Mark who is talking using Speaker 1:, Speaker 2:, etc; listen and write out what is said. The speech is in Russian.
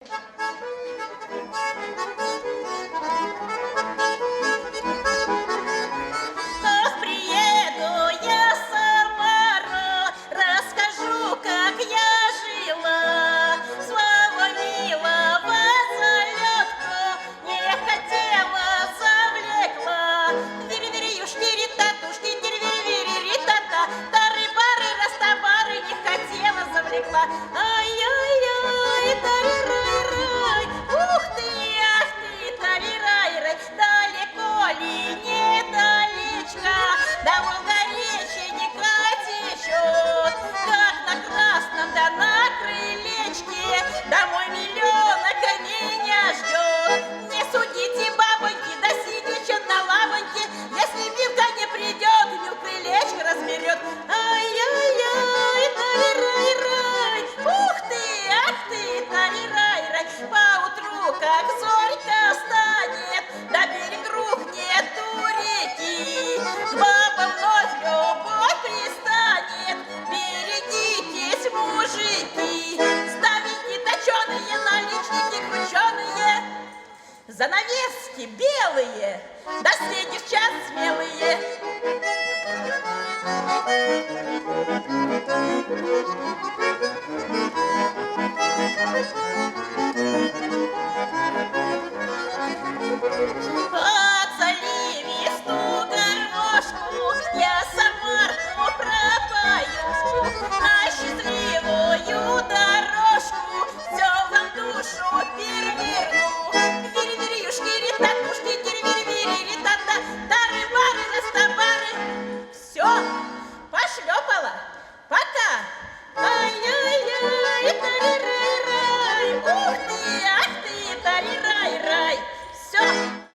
Speaker 1: Ох, приеду я в Самару, расскажу, как я жила. Своего милого залетку не хотела, завлекла. Вири-вири-юшки-ри-татушки, тири-вири-вири-ри-та-та. Тары-бары, растабары не хотела, завлекла. Ай-яй-яй, тари-рай-рай, ух ты, ах ты, тари-рай-рай, далеко ли, недалечко, да Волгореченька течет, как на красном, да на крылечке, домой миллионок меня ждет. Не судите, бабоньки, да сидите на лавоньке, если Милка не придет, Мил крылечко разберет. Ай-яй-яй, тари-рай-рай, ух ты, ах ты, тари-рай-рай, поутру, как зорька встанет, да берег рухнет у реки, к бабам вновь любовь пристанет, берегитесь, мужики, ставите точеные наличники крученые, занавески белые, да средних час смелые.